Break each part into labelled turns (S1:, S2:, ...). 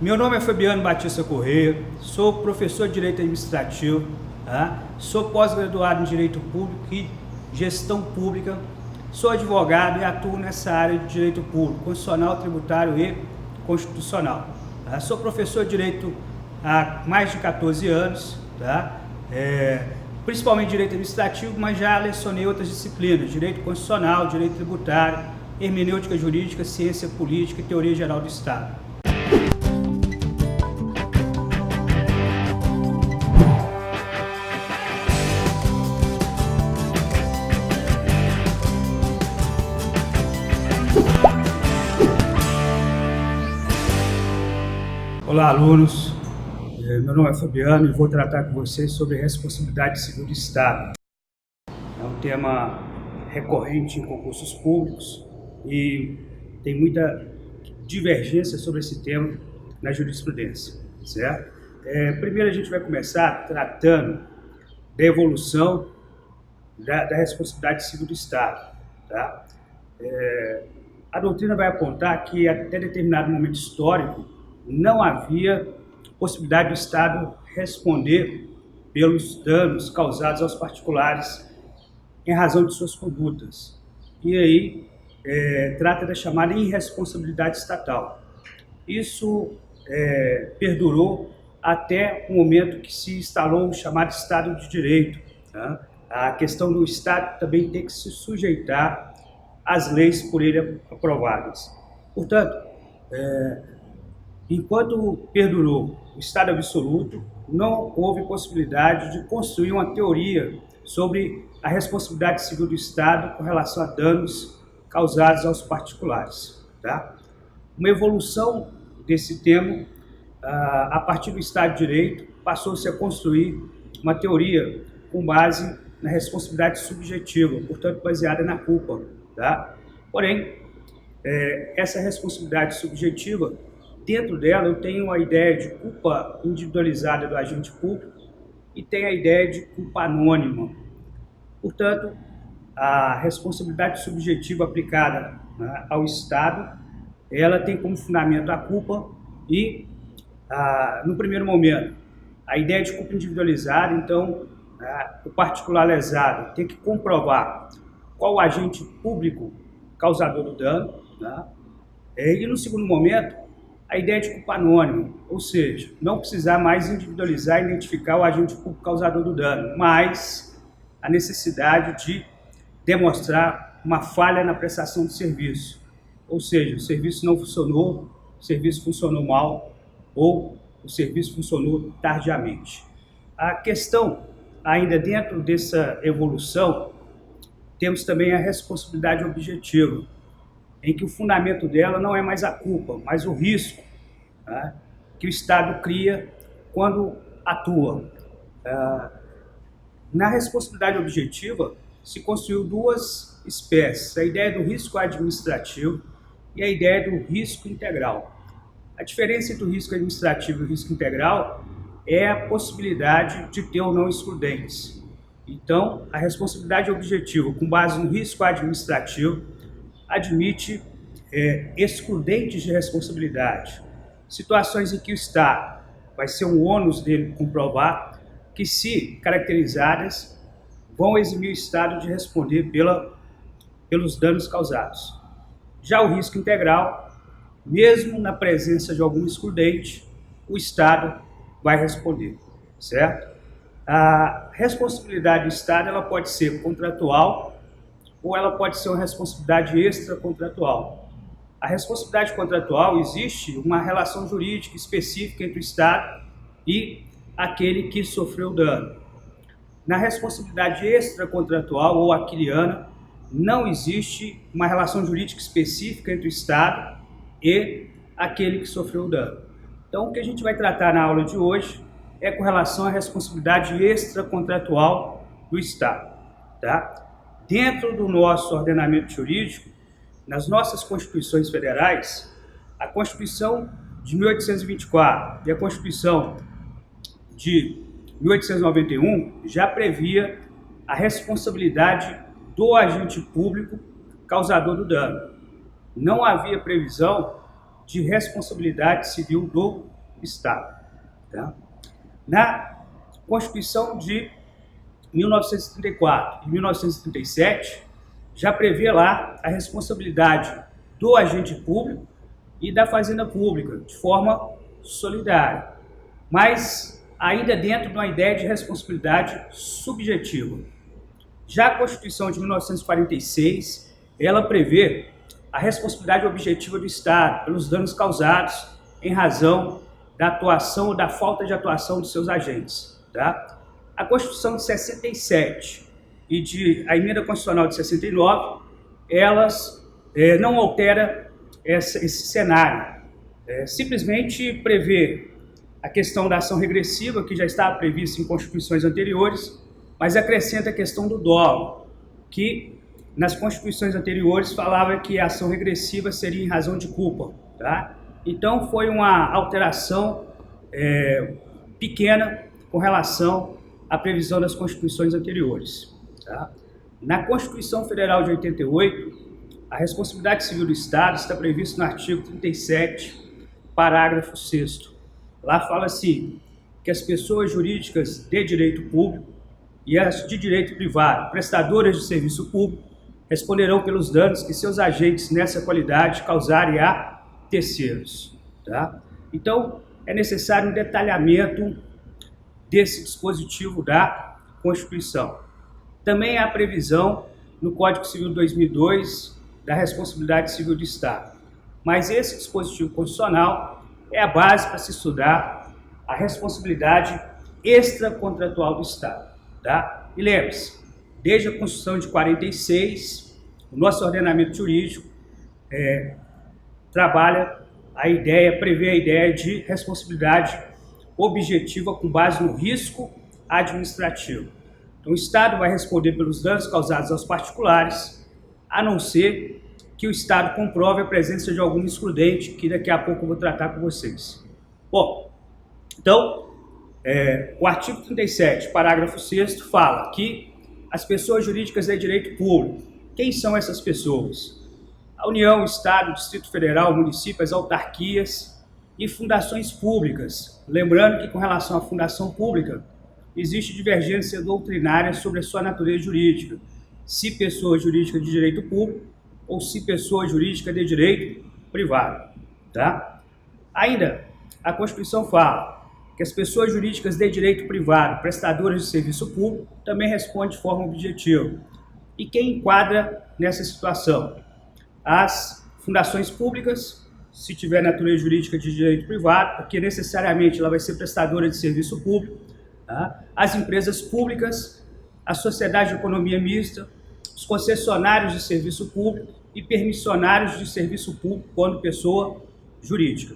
S1: Meu nome é Fabiano Batista Correia, sou professor de Direito Administrativo, sou pós-graduado em Direito Público e Gestão Pública, sou advogado e atuo nessa área de Direito Público, Constitucional, Tributário e Constitucional. Sou professor de Direito há mais de 14 anos, principalmente Direito Administrativo, mas já lecionei outras disciplinas, Direito Constitucional, Direito Tributário, Hermenêutica Jurídica, Ciência Política e Teoria Geral do Estado. Olá, alunos. Meu nome é Fabiano e vou tratar com vocês sobre responsabilidade civil do Estado. É um tema recorrente em concursos públicos e tem muita divergência sobre esse tema na jurisprudência, certo? Primeiro a gente vai começar tratando da evolução da responsabilidade civil do Estado, tá? A doutrina vai apontar que até determinado momento histórico não havia possibilidade do Estado responder pelos danos causados aos particulares em razão de suas condutas. E aí trata da chamada irresponsabilidade estatal. Isso perdurou até o momento que se instalou o chamado Estado de Direito. A questão do Estado também tem que se sujeitar às leis por ele aprovadas. Portanto, enquanto perdurou o Estado absoluto, não houve possibilidade de construir uma teoria sobre a responsabilidade civil do Estado com relação a danos causados aos particulares. Tá? Uma evolução desse tema, a partir do Estado de Direito, passou-se a construir uma teoria com base na responsabilidade subjetiva, portanto baseada na culpa. Tá? Porém, essa responsabilidade subjetiva, dentro dela eu tenho a ideia de culpa individualizada do agente público e tenho a ideia de culpa anônima. Portanto, a responsabilidade subjetiva aplicada ao Estado, ela tem como fundamento a culpa e, no primeiro momento, a ideia de culpa individualizada. Então, o particular lesado tem que comprovar qual o agente público causador do dano, e no segundo momento, a ideia de culpa anônima, ou seja, não precisar mais individualizar e identificar o agente público causador do dano, mas a necessidade de demonstrar uma falha na prestação de serviço, ou seja, o serviço não funcionou, o serviço funcionou mal ou o serviço funcionou tardiamente. A questão, ainda dentro dessa evolução, temos também a responsabilidade objetiva, em que o fundamento dela não é mais a culpa, mas o risco que o Estado cria quando atua. Na responsabilidade objetiva, se construiu duas espécies, a ideia do risco administrativo e a ideia do risco integral. A diferença entre o risco administrativo e o risco integral é a possibilidade de ter ou não excludentes. Então, a responsabilidade objetiva, com base no risco administrativo, admite excludentes de responsabilidade, situações em que o Estado vai ser um ônus dele comprovar que, se caracterizadas, vão eximir o Estado de responder pelos danos causados. Já o risco integral, mesmo na presença de algum excludente, o Estado vai responder, certo? A responsabilidade do Estado, ela pode ser contratual ou ela pode ser uma responsabilidade extracontratual. A responsabilidade contratual, existe uma relação jurídica específica entre o Estado e aquele que sofreu o dano. Na responsabilidade extracontratual ou aquiliana, não existe uma relação jurídica específica entre o Estado e aquele que sofreu o dano. Então, o que a gente vai tratar na aula de hoje é com relação à responsabilidade extracontratual do Estado. Tá? Dentro do nosso ordenamento jurídico, nas nossas constituições federais, a Constituição de 1824 e a Constituição de 1891 já previa a responsabilidade do agente público causador do dano. não havia previsão de responsabilidade civil do Estado. Tá? Na Constituição de 1934 e 1937, já prevê lá a responsabilidade do agente público e da fazenda pública, de forma solidária, mas ainda dentro de uma ideia de responsabilidade subjetiva. Já a Constituição de 1946, ela prevê a responsabilidade objetiva do Estado pelos danos causados em razão da atuação ou da falta de atuação de seus agentes. Tá? A Constituição de 67 e a Emenda Constitucional de 69, elas não alteram esse cenário. Simplesmente prevê a questão da ação regressiva, que já estava prevista em constituições anteriores, mas acrescenta a questão do dolo, que nas constituições anteriores falava que a ação regressiva seria em razão de culpa. Tá? Então foi uma alteração pequena com relação à previsão das constituições anteriores. Tá? Na Constituição Federal de 88, a responsabilidade civil do Estado está prevista no artigo 37, parágrafo 6º. Lá fala assim, que as pessoas jurídicas de direito público e as de direito privado, prestadoras de serviço público, responderão pelos danos que seus agentes nessa qualidade causarem a terceiros. Tá? Então, é necessário um detalhamento desse dispositivo da Constituição. Também há previsão no Código Civil de 2002 da responsabilidade civil do Estado. Mas esse dispositivo constitucional é a base para se estudar a responsabilidade extracontratual do Estado. Tá? E lembre-se, desde a Constituição de 46, o nosso ordenamento jurídico prevê a ideia de responsabilidade objetiva com base no risco administrativo. Então, o Estado vai responder pelos danos causados aos particulares, a não ser que o Estado comprove a presença de algum excludente, que daqui a pouco eu vou tratar com vocês. Bom, então, o artigo 37, parágrafo 6º, fala que as pessoas jurídicas de direito público, quem são essas pessoas? A União, o Estado, o Distrito Federal, municípios, autarquias e fundações públicas. Lembrando que com relação à fundação pública, existe divergência doutrinária sobre a sua natureza jurídica, se pessoa jurídica de direito público ou se pessoa jurídica de direito privado. Tá? Ainda, a Constituição fala que as pessoas jurídicas de direito privado, prestadoras de serviço público, também respondem de forma objetiva. E quem enquadra nessa situação? As fundações públicas, se tiver natureza jurídica de direito privado, porque necessariamente ela vai ser prestadora de serviço público, tá? As empresas públicas, a sociedade de economia mista, os concessionários de serviço público e permissionários de serviço público quando pessoa jurídica.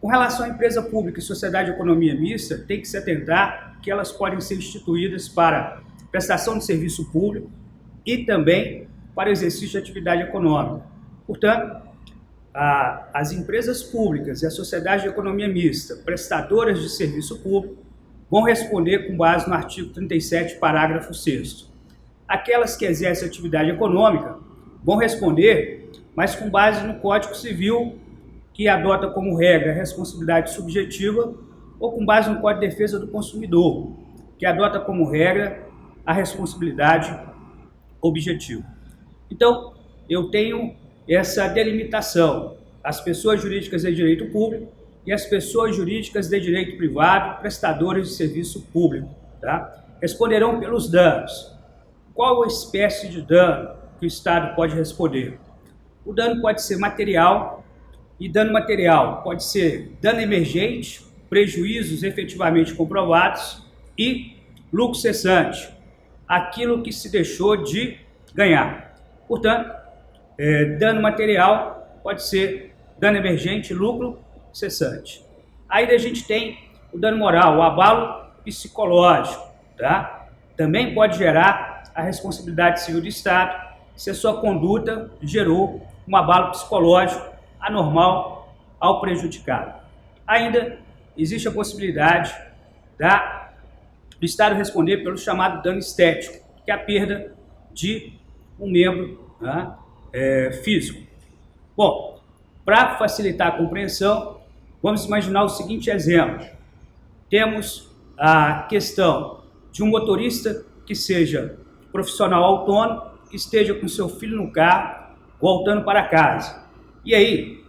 S1: Com relação à empresa pública e sociedade de economia mista, tem que se atentar que elas podem ser instituídas para prestação de serviço público e também para exercício de atividade econômica. Portanto, as empresas públicas e a sociedade de economia mista, prestadoras de serviço público, vão responder com base no artigo 37, parágrafo 6º. Aquelas que exercem atividade econômica vão responder, mas com base no Código Civil, que adota como regra a responsabilidade subjetiva, ou com base no Código de Defesa do Consumidor, que adota como regra a responsabilidade objetiva. Então, eu tenho essa delimitação: as pessoas jurídicas de direito público e as pessoas jurídicas de direito privado, prestadoras de serviço público. Tá? Responderão pelos danos. Qual a espécie de dano que o Estado pode responder? O dano pode ser material, e dano material pode ser dano emergente, prejuízos efetivamente comprovados e lucro cessante, aquilo que se deixou de ganhar. Portanto, dano material pode ser dano emergente, lucro cessante. Aí a gente tem o dano moral, o abalo psicológico. Tá? Também pode gerar a responsabilidade civil do Estado se a sua conduta gerou um abalo psicológico anormal ao prejudicado. Ainda existe a possibilidade do Estado responder pelo chamado dano estético, que é a perda de um membro, tá? físico. Bom, para facilitar a compreensão, vamos imaginar o seguinte exemplo. Temos a questão de um motorista que seja profissional autônomo, que esteja com seu filho no carro, voltando para casa. E aí,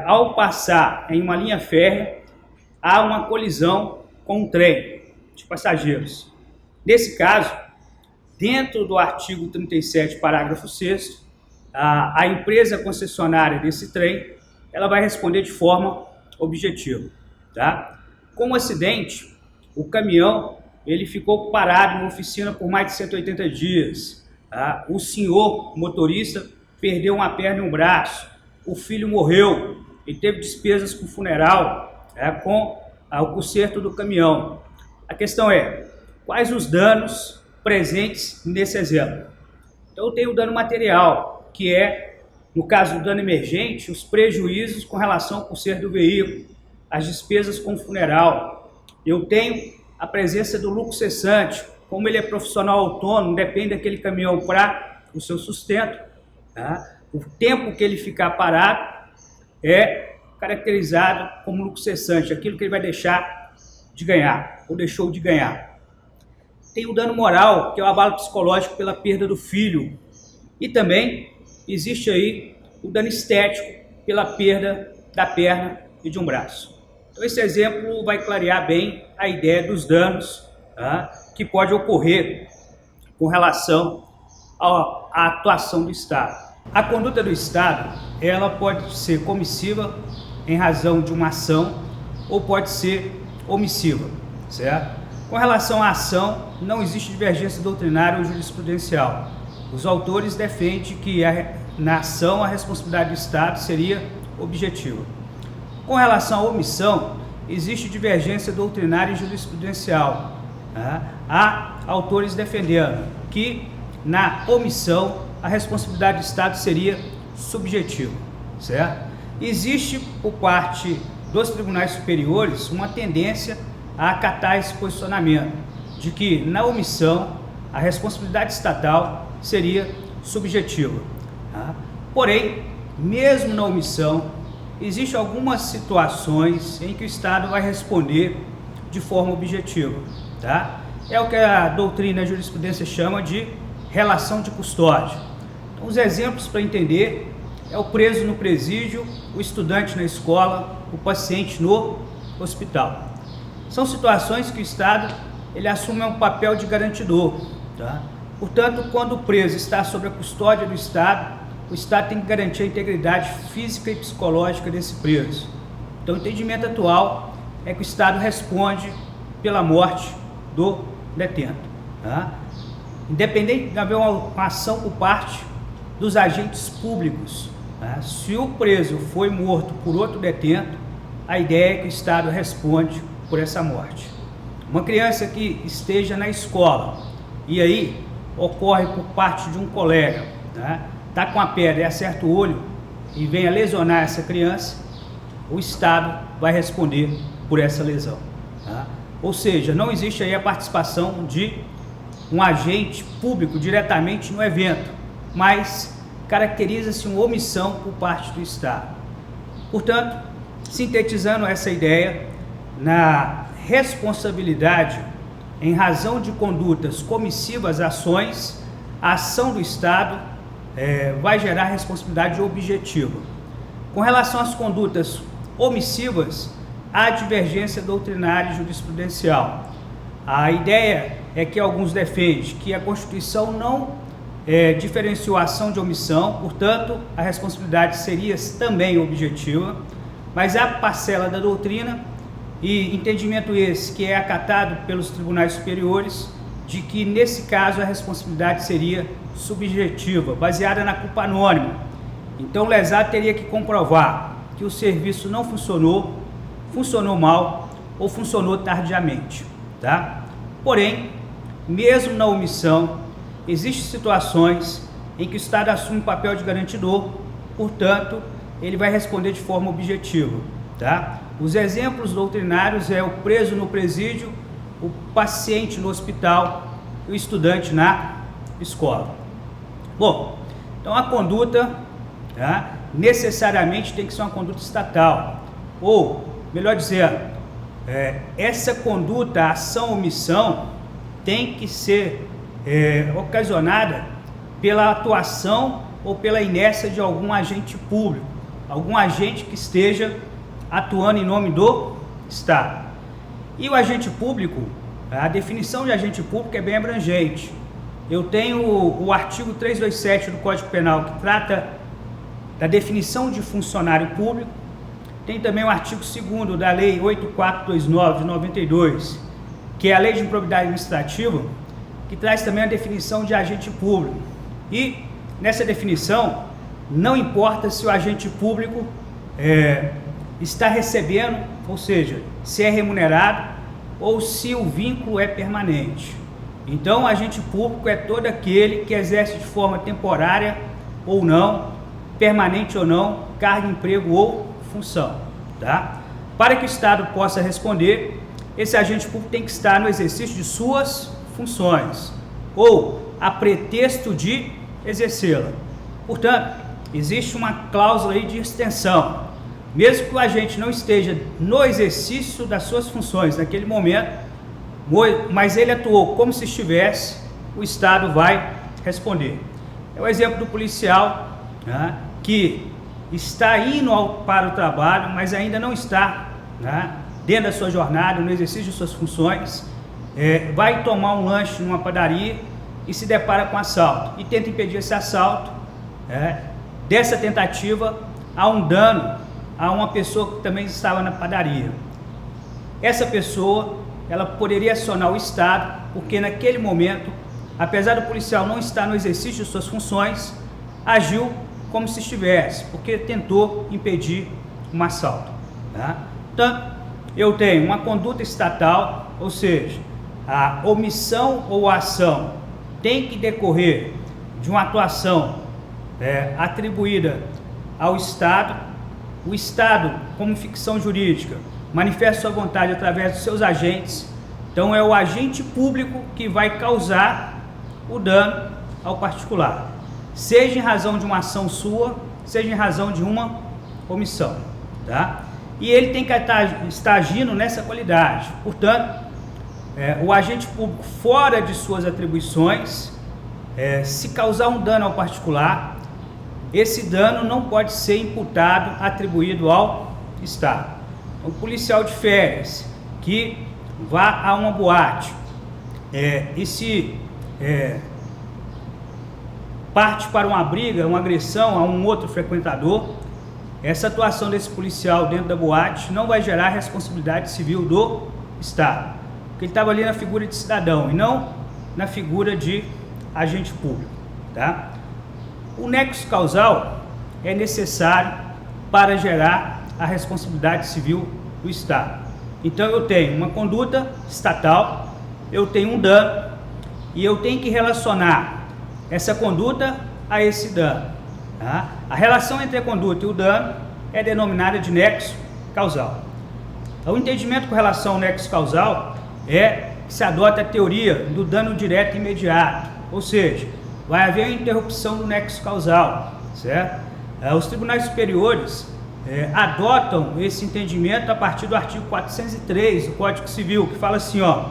S1: ao passar em uma linha férrea, há uma colisão com um trem de passageiros. Nesse caso, dentro do artigo 37, parágrafo 6º, a empresa concessionária desse trem, ela vai responder de forma objetiva. Tá? Com o acidente, o caminhão ele ficou parado na oficina por mais de 180 dias. Tá? O senhor motorista perdeu uma perna e um braço. O filho morreu e teve despesas com funeral, com o conserto do caminhão. A questão é, quais os danos presentes nesse exemplo? Então, tem o dano material, que é, no caso do dano emergente, os prejuízos com relação ao conserto do veículo, as despesas com funeral. Eu tenho a presença do lucro cessante, como ele é profissional autônomo, depende daquele caminhão para o seu sustento, tá? O tempo que ele ficar parado é caracterizado como lucro cessante, aquilo que ele vai deixar de ganhar, ou deixou de ganhar. Tem o dano moral, que é o abalo psicológico pela perda do filho. E também existe aí o dano estético pela perda da perna e de um braço. Então esse exemplo vai clarear bem a ideia dos danos, tá, que pode ocorrer com relação à atuação do Estado. A conduta do Estado, ela pode ser comissiva em razão de uma ação ou pode ser omissiva, certo? Com relação à ação, não existe divergência doutrinária ou jurisprudencial. Os autores defendem que na ação a responsabilidade do Estado seria objetiva. Com relação à omissão, existe divergência doutrinária e jurisprudencial. Tá? Há autores defendendo que na omissão a responsabilidade do Estado seria subjetiva, certo? Existe por parte dos tribunais superiores uma tendência a acatar esse posicionamento, de que na omissão a responsabilidade estatal seria subjetiva. Tá? Porém, mesmo na omissão, existem algumas situações em que o Estado vai responder de forma objetiva. Tá? É o que a doutrina e a jurisprudência chama de relação de custódia. Então, os exemplos para entender é o preso no presídio, o estudante na escola, o paciente no hospital. São situações que o Estado ele assume um papel de garantidor. Tá? Portanto, quando o preso está sob a custódia do Estado, o Estado tem que garantir a integridade física e psicológica desse preso. Então, o entendimento atual é que o Estado responde pela morte do detento. Tá? Independente de haver uma ação por parte dos agentes públicos, tá? Se o preso foi morto por outro detento, a ideia é que o Estado responde por essa morte. Uma criança que esteja na escola e aí ocorre por parte de um colega, tá com a pedra e acerta o olho e vem a lesionar essa criança, o Estado vai responder por essa lesão. Tá? Ou seja, não existe aí a participação de um agente público diretamente no evento, mas caracteriza-se uma omissão por parte do Estado. Portanto, sintetizando essa ideia, na responsabilidade em razão de condutas comissivas ações, a ação do Estado vai gerar responsabilidade objetiva. Com relação às condutas omissivas, há divergência doutrinária e jurisprudencial. A ideia é que alguns defendem que a Constituição não diferenciou a ação de omissão, portanto, a responsabilidade seria também objetiva, mas há parcela da doutrina e entendimento esse que é acatado pelos tribunais superiores de que, nesse caso, a responsabilidade seria subjetiva, baseada na culpa anônima. Então, o lesado teria que comprovar que o serviço não funcionou, funcionou mal ou funcionou tardiamente. Tá? Porém, mesmo na omissão, existem situações em que o Estado assume o papel de garantidor, portanto, ele vai responder de forma objetiva. Tá? Os exemplos doutrinários é o preso no presídio, o paciente no hospital e o estudante na escola. Bom, então a conduta tá, necessariamente tem que ser uma conduta estatal. Ou, melhor dizendo, essa conduta, ação ou omissão, tem que ser ocasionada pela atuação ou pela inércia de algum agente público, algum agente que esteja atuando em nome do Estado. E o agente público, a definição de agente público é bem abrangente. Eu tenho o artigo 327 do Código Penal, que trata da definição de funcionário público. Tem também o artigo 2º da Lei 8429 de 92, que é a Lei de Improbidade Administrativa, que traz também a definição de agente público. E nessa definição, não importa se o agente público está recebendo, ou seja, se é remunerado ou se o vínculo é permanente. Então, o agente público é todo aquele que exerce de forma temporária ou não, permanente ou não, cargo, emprego ou função, tá? Para que o Estado possa responder, esse agente público tem que estar no exercício de suas funções ou a pretexto de exercê-la. Portanto, existe uma cláusula aí de extensão. Mesmo que o agente não esteja no exercício das suas funções naquele momento, mas ele atuou como se estivesse, o Estado vai responder. É o exemplo do policial, né, que está indo para o trabalho, mas ainda não está, né, dentro da sua jornada, no exercício de suas funções, vai tomar um lanche numa padaria e se depara com assalto e tenta impedir esse assalto. Dessa tentativa há um dano a uma pessoa que também estava na padaria. Essa pessoa, ela poderia acionar o Estado, porque naquele momento, apesar do policial não estar no exercício de suas funções, agiu como se estivesse, porque tentou impedir um assalto, tá? Então, eu tenho uma conduta estatal, ou seja, a omissão ou a ação tem que decorrer de uma atuação atribuída ao Estado. O Estado, como ficção jurídica, manifesta sua vontade através dos seus agentes. Então, é o agente público que vai causar o dano ao particular, seja em razão de uma ação sua, seja em razão de uma omissão, tá? E ele tem que estar agindo nessa qualidade. Portanto, o agente público, fora de suas atribuições, se causar um dano ao particular, esse dano não pode ser imputado, atribuído ao Estado. O policial de férias que vá a uma boate e se parte para uma briga, uma agressão a um outro frequentador, essa atuação desse policial dentro da boate não vai gerar responsabilidade civil do Estado, porque ele estava ali na figura de cidadão e não na figura de agente público, tá? O nexo causal é necessário para gerar a responsabilidade civil do Estado. Então, eu tenho uma conduta estatal, eu tenho um dano e eu tenho que relacionar essa conduta a esse dano, tá? A relação entre a conduta e o dano é denominada de nexo causal. O entendimento com relação ao nexo causal é que se adota a teoria do dano direto e imediato, ou seja, vai haver uma interrupção do nexo causal, certo? Os tribunais superiores adotam esse entendimento a partir do artigo 403 do Código Civil, que fala assim, ó: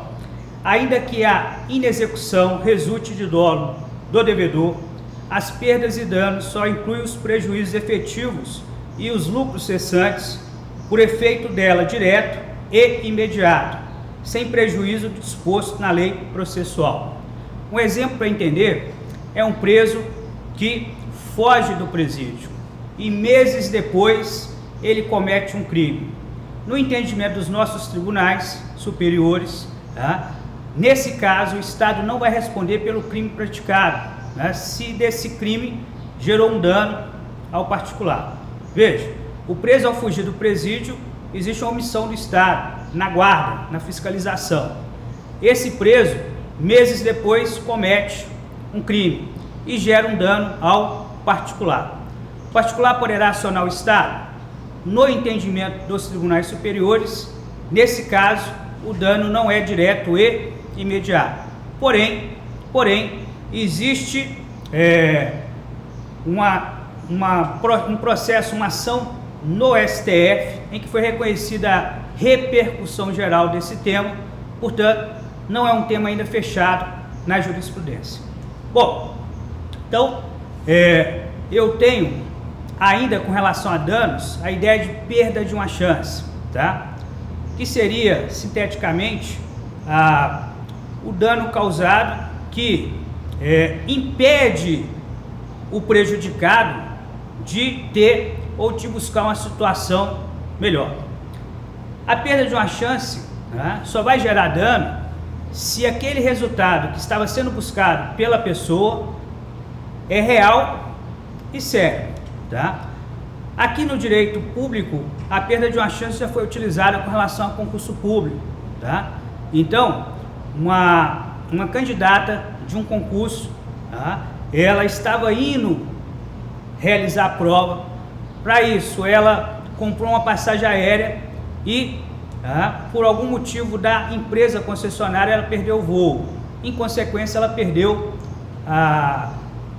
S1: ainda que a inexecução resulte de dolo do devedor, as perdas e danos só incluem os prejuízos efetivos e os lucros cessantes por efeito dela direto e imediato, sem prejuízo do disposto na lei processual. Um exemplo para entender é um preso que foge do presídio e meses depois ele comete um crime. No entendimento dos nossos tribunais superiores, tá? Nesse caso o Estado não vai responder pelo crime praticado, né, se desse crime gerou um dano ao particular. Veja, o preso ao fugir do presídio, existe uma omissão do Estado na guarda, na fiscalização. Esse preso, meses depois, comete um crime e gera um dano ao particular. O particular poderá acionar o Estado? No entendimento dos tribunais superiores, nesse caso, o dano não é direto e imediato. Porém, existe uma um processo, uma ação no STF, em que foi reconhecida a repercussão geral desse tema, portanto, não é um tema ainda fechado na jurisprudência. Bom, então, eu tenho ainda com relação a danos, a ideia de perda de uma chance, tá? Que seria, sinteticamente, o dano causado que impede o prejudicado de ter ou de buscar uma situação melhor. A perda de uma chance, né, só vai gerar dano se aquele resultado que estava sendo buscado pela pessoa é real e sério, tá? Aqui no direito público, a perda de uma chance já foi utilizada com relação a concurso público, tá? Então, uma candidata de um concurso, tá? Ela estava indo realizar a prova. Para isso, ela comprou uma passagem aérea e, por algum motivo da empresa concessionária, ela perdeu o voo. Em consequência, ela perdeu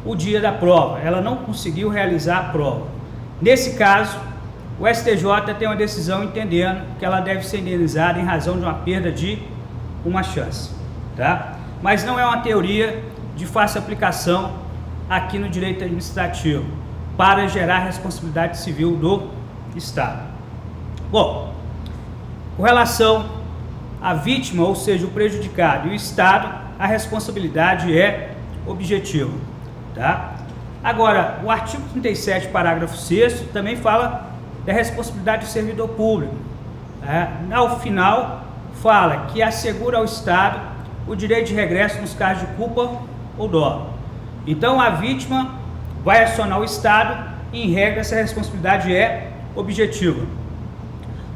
S1: o dia da prova. Ela não conseguiu realizar a prova. Nesse caso, o STJ tem uma decisão entendendo que ela deve ser indenizada em razão de uma perda de uma chance, tá? Mas não é uma teoria de fácil aplicação aqui no direito administrativo para gerar responsabilidade civil do Estado. Bom, com relação à vítima, ou seja, o prejudicado e o Estado, a responsabilidade é objetiva, tá? Agora, o artigo 37, parágrafo 6º, também fala da responsabilidade do servidor público. Ao final, fala que assegura ao Estado o direito de regresso nos casos de culpa ou dolo. Então, a vítima vai acionar o Estado e, em regra, essa responsabilidade é objetiva.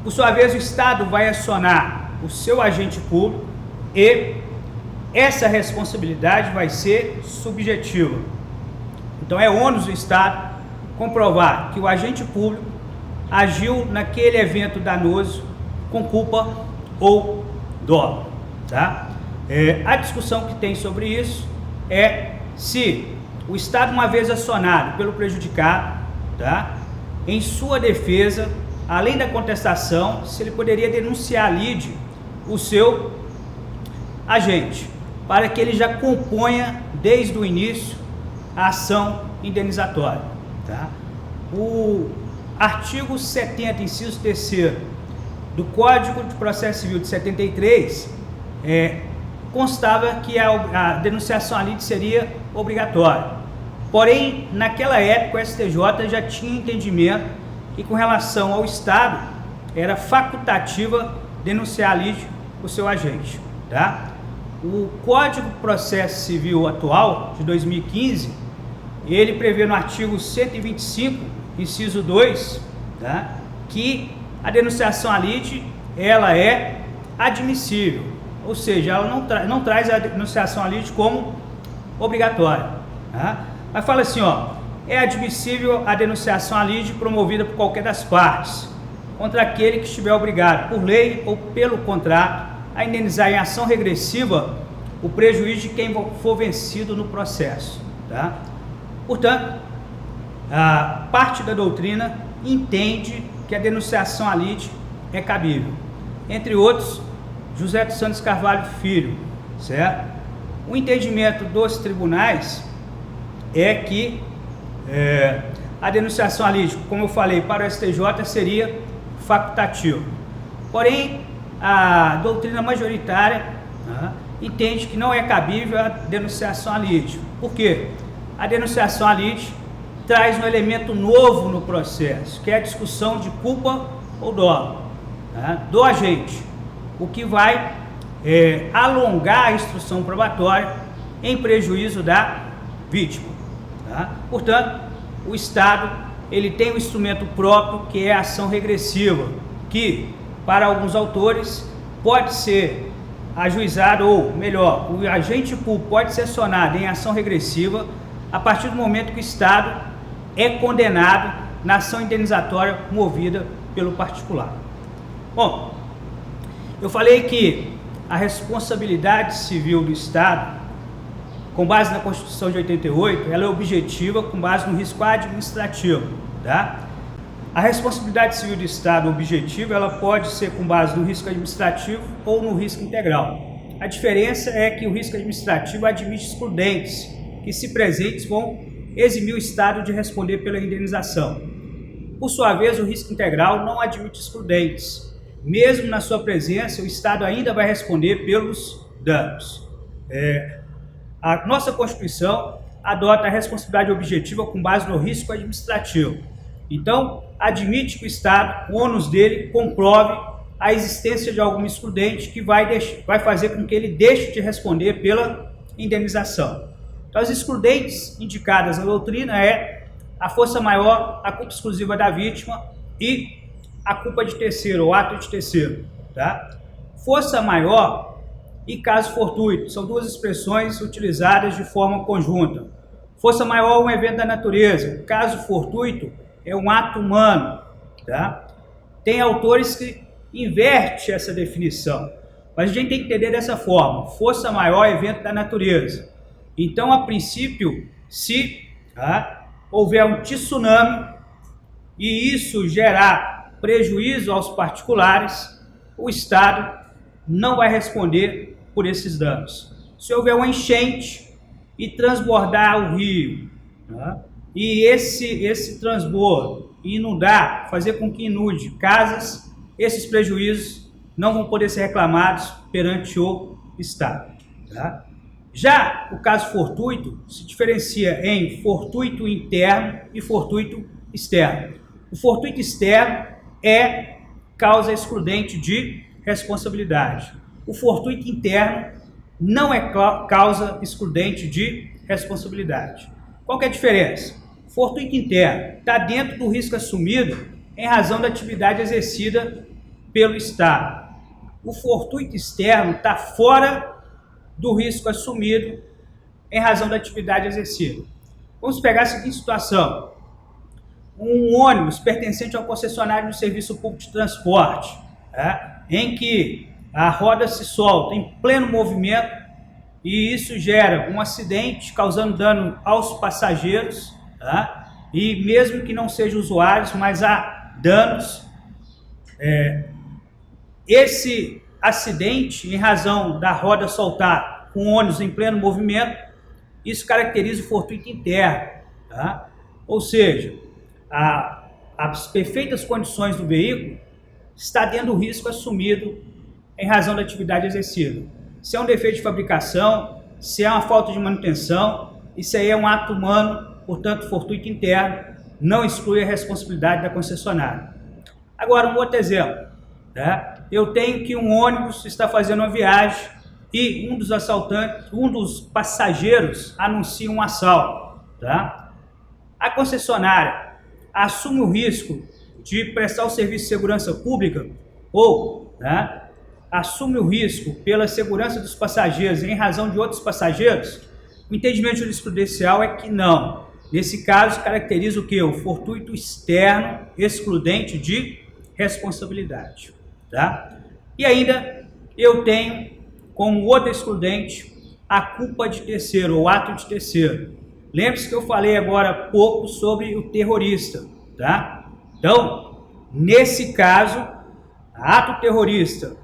S1: Por sua vez, o Estado vai acionar o seu agente público e essa responsabilidade vai ser subjetiva. Então, é ônus do Estado comprovar que o agente público agiu naquele evento danoso com culpa ou dolo, tá? A discussão que tem sobre isso é se o Estado, uma vez acionado pelo prejudicado, tá, em sua defesa, além da contestação, se ele poderia denunciar a lide o seu agente, para que ele já componha desde o início a ação indenizatória, tá? O artigo 70, inciso 3º do Código de Processo Civil de 73 constava que a denunciação à lide seria obrigatória. Porém, naquela época o STJ já tinha entendimento que, com relação ao Estado, era facultativa denunciar a lide o seu agente, tá? O Código de Processo Civil atual, de 2015, ele prevê no artigo 125, inciso 2, tá, que a denunciação à lide, ela é admissível, ou seja, ela não traz a denunciação à lide como obrigatória, tá? Mas fala assim, é admissível a denunciação à lide promovida por qualquer das partes, contra aquele que estiver obrigado por lei ou pelo contrato a indenizar em ação regressiva o prejuízo de quem for vencido no processo, tá? Portanto, a parte da doutrina entende que a denunciação à lide é cabível. Entre outros, José dos Santos Carvalho Filho, certo? O entendimento dos tribunais é que a denunciação à lide, como eu falei, para o STJ seria facultativo. Porém, a doutrina majoritária entende que não é cabível a denunciação à lide. Por quê? A denunciação à lide traz um elemento novo no processo, que é a discussão de culpa ou dolo, tá, do agente, o que vai alongar a instrução probatória em prejuízo da vítima, tá? Portanto, o Estado ele tem um instrumento próprio, que é a ação regressiva, que para alguns autores pode ser ajuizado, ou melhor, o agente público pode ser acionado em ação regressiva a partir do momento que o Estado é condenado na ação indenizatória movida pelo particular. Bom, eu falei que a responsabilidade civil do Estado com base na Constituição de 88, ela é objetiva com base no risco administrativo, tá? A responsabilidade civil do Estado objetiva, ela pode ser com base no risco administrativo ou no risco integral. A diferença é que o risco administrativo admite excludentes, que se presentes vão eximir o Estado de responder pela indenização. Por sua vez, o risco integral não admite excludentes. Mesmo na sua presença, o Estado ainda vai responder pelos danos. A nossa Constituição adota a responsabilidade objetiva com base no risco administrativo. Então, admite que o Estado, o ônus dele, comprove a existência de algum excludente que vai fazer com que ele deixe de responder pela indenização. Então, as excludentes indicadas na doutrina é a força maior, a culpa exclusiva da vítima e a culpa de terceiro, ou ato de terceiro. Tá? Força maior e caso fortuito são duas expressões utilizadas de forma conjunta. Força maior é um evento da natureza, caso fortuito é um ato humano. Tá? Tem autores que invertem essa definição, mas a gente tem que entender dessa forma: força maior é evento da natureza. Então, a princípio, se houver um tsunami e isso gerar prejuízo aos particulares, o Estado não vai responder por esses danos. Se houver uma enchente e transbordar o rio, e esse transbordo inundar, fazer com que inunde casas, esses prejuízos não vão poder ser reclamados perante o Estado. Tá? Já o caso fortuito se diferencia em fortuito interno e fortuito externo. O fortuito externo é causa excludente de responsabilidade. O fortuito interno não é causa excludente de responsabilidade. Qual que é a diferença? O fortuito interno está dentro do risco assumido em razão da atividade exercida pelo Estado. O fortuito externo está fora do risco assumido em razão da atividade exercida. Vamos pegar a seguinte situação: um ônibus pertencente ao concessionário do serviço público de transporte, em que a roda se solta em pleno movimento e isso gera um acidente causando dano aos passageiros, e mesmo que não sejam usuários, mas há danos. Esse acidente, em razão da roda soltar com o ônibus em pleno movimento, isso caracteriza o fortuito interno. Ou seja, as perfeitas condições do veículo está dentro do risco assumido em razão da atividade exercida. Se é um defeito de fabricação, se é uma falta de manutenção, isso aí é um ato humano, portanto, fortuito interno não exclui a responsabilidade da concessionária. Agora, um outro exemplo. Eu tenho que um ônibus está fazendo uma viagem e um dos passageiros anuncia um assalto. A concessionária assume o risco de prestar o serviço de segurança pública ou assume o risco pela segurança dos passageiros em razão de outros passageiros? O entendimento jurisprudencial é que não. Nesse caso, caracteriza o quê? O fortuito externo excludente de responsabilidade. E ainda eu tenho como outro excludente a culpa de terceiro, ou ato de terceiro. Lembre-se que eu falei agora há pouco sobre o terrorista. Então, nesse caso, ato terrorista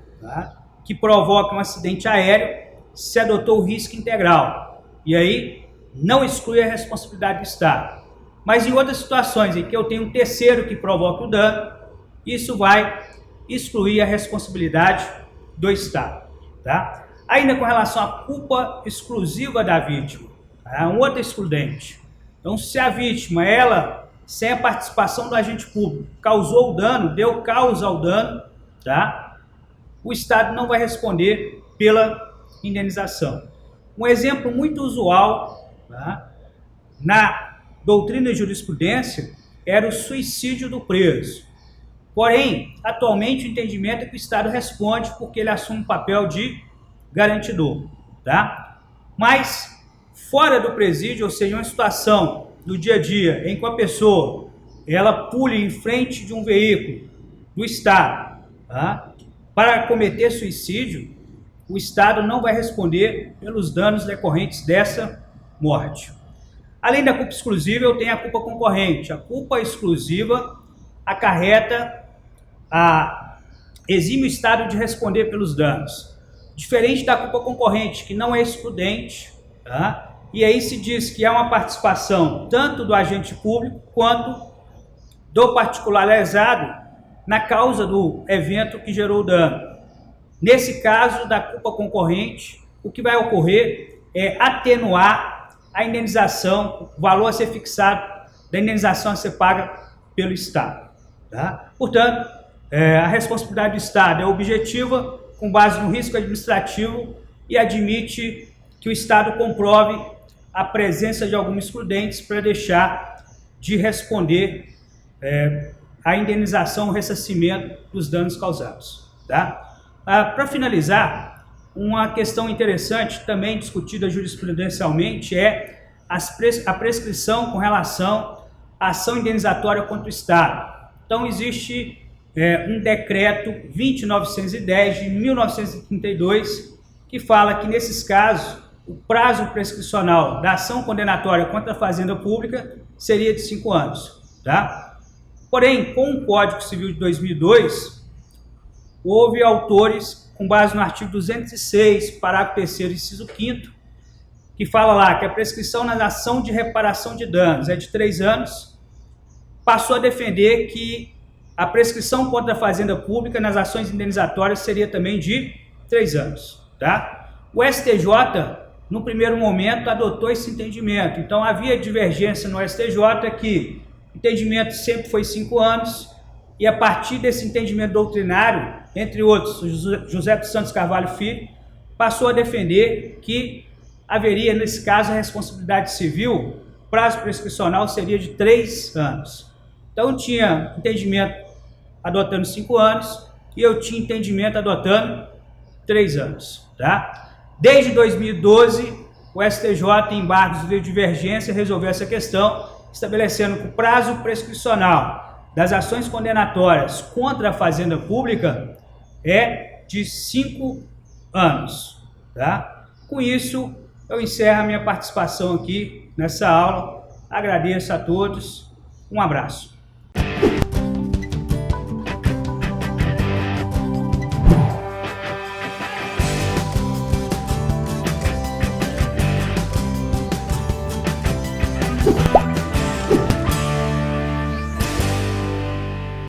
S1: que provoca um acidente aéreo, se adotou o risco integral. E aí não exclui a responsabilidade do Estado. Mas em outras situações em que eu tenho um terceiro que provoca o dano, isso vai excluir a responsabilidade do Estado. Ainda com relação à culpa exclusiva da vítima, um outro excludente. Então, se a vítima, ela, sem a participação do agente público, causou o dano, deu causa ao dano, o Estado não vai responder pela indenização. Um exemplo muito usual na doutrina e jurisprudência era o suicídio do preso. Porém, atualmente o entendimento é que o Estado responde porque ele assume o papel de garantidor. Mas, fora do presídio, ou seja, uma situação do dia a dia em que a pessoa ela pule em frente de um veículo do Estado para cometer suicídio, o Estado não vai responder pelos danos decorrentes dessa morte. Além da culpa exclusiva, eu tenho a culpa concorrente. A culpa exclusiva acarreta exime o Estado de responder pelos danos. Diferente da culpa concorrente, que não é excludente, tá? E aí se diz que há uma participação tanto do agente público quanto do particular lesado na causa do evento que gerou o dano. Nesse caso da culpa concorrente, o que vai ocorrer é atenuar a indenização, o valor a ser fixado da indenização a ser paga pelo Estado. Tá? Portanto, a responsabilidade do Estado é objetiva, com base no risco administrativo, e admite que o Estado comprove a presença de alguns excludentes para deixar de responder a indenização, o ressarcimento dos danos causados. Tá? Para finalizar, uma questão interessante, também discutida jurisprudencialmente, é a prescrição com relação à ação indenizatória contra o Estado. Então, existe um decreto 20.910 de 1932, que fala que, nesses casos, o prazo prescricional da ação condenatória contra a Fazenda Pública seria de 5 anos. Tá? Porém, com o Código Civil de 2002, houve autores, com base no artigo 206, parágrafo 3º, inciso 5º, que fala lá que a prescrição na ação de reparação de danos é de 3 anos, passou a defender que a prescrição contra a Fazenda Pública nas ações indenizatórias seria também de 3 anos. Tá? O STJ, no primeiro momento, adotou esse entendimento. Então, havia divergência no STJ que o entendimento sempre foi 5 anos, e a partir desse entendimento doutrinário, entre outros, José dos Santos Carvalho Filho, passou a defender que haveria, nesse caso, a responsabilidade civil, prazo prescricional seria de 3 anos. Então, tinha entendimento adotando 5 anos e eu tinha entendimento adotando 3 anos. Tá? Desde 2012, o STJ, em embargos de divergência, resolveu essa questão, estabelecendo que o prazo prescricional das ações condenatórias contra a Fazenda Pública é de 5 anos. Tá? Com isso, eu encerro a minha participação aqui nessa aula. Agradeço a todos. Um abraço.